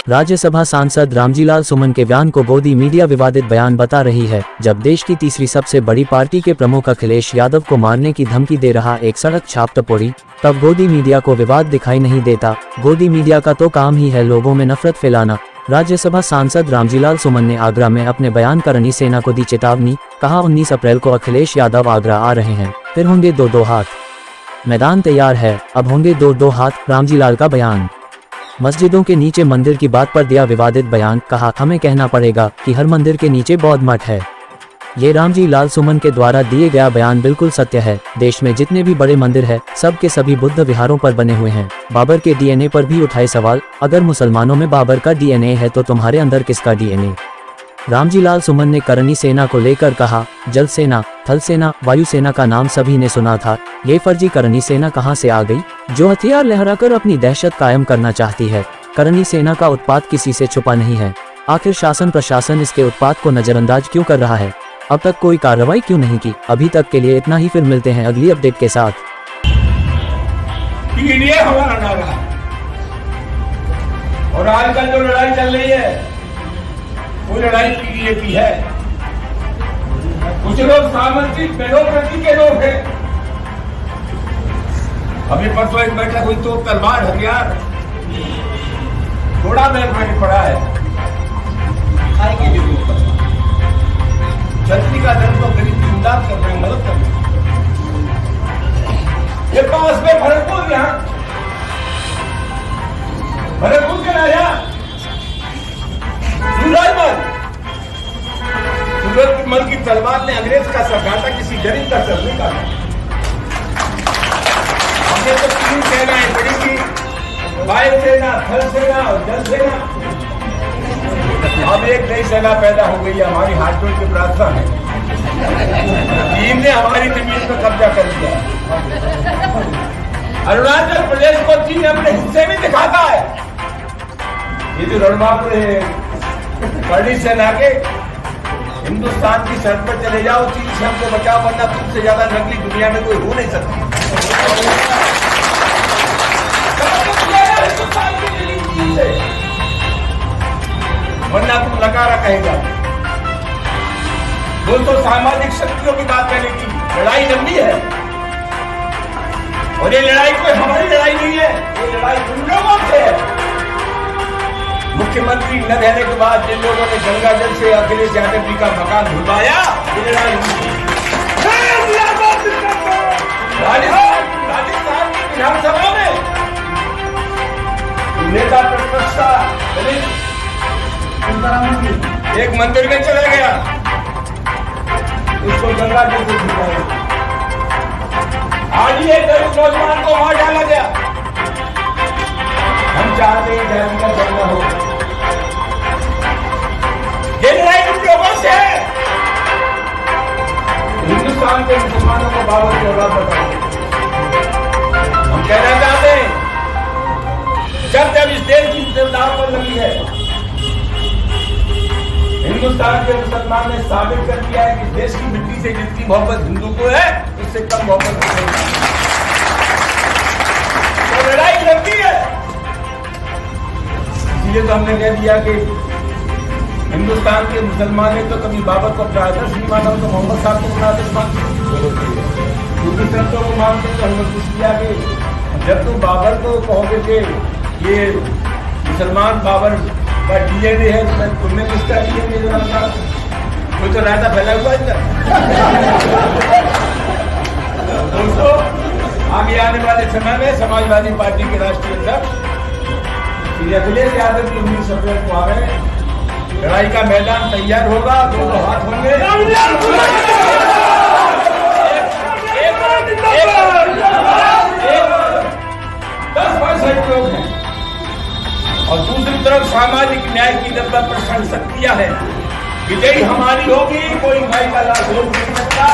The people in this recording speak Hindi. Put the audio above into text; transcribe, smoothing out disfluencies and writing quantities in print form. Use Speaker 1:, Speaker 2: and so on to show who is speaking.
Speaker 1: राज्यसभा सांसद रामजीलाल सुमन के बयान को गोदी मीडिया विवादित बयान बता रही है। जब देश की तीसरी सबसे बड़ी पार्टी के प्रमुख अखिलेश यादव को मारने की धमकी दे रहा एक सड़क छाप टपोरी, तब गोदी मीडिया को विवाद दिखाई नहीं देता। गोदी मीडिया का तो काम ही है लोगों में नफरत फैलाना। राज्यसभा सांसद रामजीलाल सुमन ने आगरा में अपने बयान करनी सेना को दी चेतावनी। कहा 19 अप्रैल को अखिलेश यादव आगरा आ रहे हैं, फिर होंगे दो हाथ। मैदान तैयार है, अब होंगे दो हाथ। रामजीलाल का बयान। मस्जिदों के नीचे मंदिर की बात पर दिया विवादित बयान। कहा हमें कहना पड़ेगा कि हर मंदिर के नीचे बौद्ध मठ है। ये रामजीलाल सुमन के द्वारा दिए गया बयान बिल्कुल सत्य है। देश में जितने भी बड़े मंदिर हैं, सब के सभी बुद्ध विहारों पर बने हुए हैं। बाबर के डीएनए पर भी उठाए सवाल। अगर मुसलमानों में बाबर का डीएनए है तो तुम्हारे अंदर किसका डीएनए? रामजीलाल सुमन ने करनी सेना को लेकर कहा, जल सेना, थल सेना, वायु सेना का नाम सभी ने सुना था। ये फर्जी करनी सेना कहां से आ गई, जो हथियार लहराकर अपनी दहशत कायम करना चाहती है? करनी सेना का उत्पात किसी से छुपा नहीं है। आखिर शासन प्रशासन इसके उत्पात को नजरअंदाज क्यों कर रहा है? अब तक कोई कार्रवाई क्यों नहीं की? अभी तक के लिए इतना ही, फिर मिलते हैं अगली अपडेट के साथ।
Speaker 2: ये हमारा नारा है। और आजकल जो लड़ाई चल रही है वो लड़ाई पीडीए की है। कुछ लोग सामाजिक डेमोक्रेसी के लोग हैं। अभी परसों एक बैठक हुई तो तलवार हथियार थोड़ा मैंने पढ़ा है। छतरी का दर्द तो गरीब की इमदाद कर रहे हैं, मदद कर रहे हैं। ये पास में भरतपुर, यहाँ भरतपुर के राजा सूरजमल की तलवार ने अंग्रेज का सर काटा, किसी गरीब का सर नहीं काटा। हमने तो 3 सेनाएं पड़ी थी, वायु सेना, थल सेना और जल सेना। अब एक नई सेना पैदा हो गई है। हमारी हाथ जोड़ की प्रार्थना है, चीन ने हमारी जमीन पर कब्जा कर लिया। अरुणाचल प्रदेश को चीन अपने हिस्से में दिखाता है। ये जो रणबापुर है करनी सेना के, हिंदुस्तान की सड़क पर चले जाओ, चीन से हमको बचाओ, वरना तुमसे ज्यादा नकली दुनिया में कोई हो नहीं सकती। वरना तुम नकारा कहेगा। दोस्तों, सामाजिक शक्तियों की बात करने की लड़ाई लंबी है और ये लड़ाई कोई हमारी लड़ाई नहीं है, ये लड़ाई उन लोगों से है। मुख्यमंत्री न रहने के बाद जिन लोगों ने गंगा जल से अखिलेश यादव जी का मकान धुलवाया, राजस्थान की विधानसभा में नेता प्रतिपक्ष एक मंदिर में चला गया, उसको गंगा जल से धुलवाया। आज ही एक गरीब नौजवान को मार डाला गया। हम चाहते हैं धर्म का झगड़ा हो। ये लड़ाई उन लोगों से है। हिंदुस्तान के मुसलमानों को बाबर की औलाद बताओ। हम कहना चाहते हैं, जब इस देश की दाव पर लगी है, हिंदुस्तान के मुसलमान ने साबित कर दिया है कि देश की मिट्टी से जितनी मोहब्बत हिंदू को है, उससे कम मोहब्बत नहीं। तो लड़ाई लंबी है। इसलिए तो हमने कह दिया कि हिंदुस्तान के मुसलमान ने तो कभी बाबर को अपना आदर्श नहीं माना, तो मोहम्मद साहब को अपना आदर्श मानते, दूसरे संतों को मानते। तो हमने कुछ किया कि जब तुम बाबर को कहोगे कि ये मुसलमान बाबर का डीएनए है, तो तुमने किसका डीएनए जो रखा? कोई तो रायता फैला हुआ इधर। दोस्तों, आगे आने वाले समय में समाजवादी पार्टी के राष्ट्रीय अध्यक्ष अखिलेश यादव की 19 अप्रैल को आ रहे हैं। लड़ाई का मैदान तैयार होगा, दो हाथ होंगे। 10% लोग हैं और दूसरी तरफ सामाजिक न्याय की 90% शक्तियां हैं। विजयी हमारी होगी, कोई भाई का लाभ हो नहीं सकता।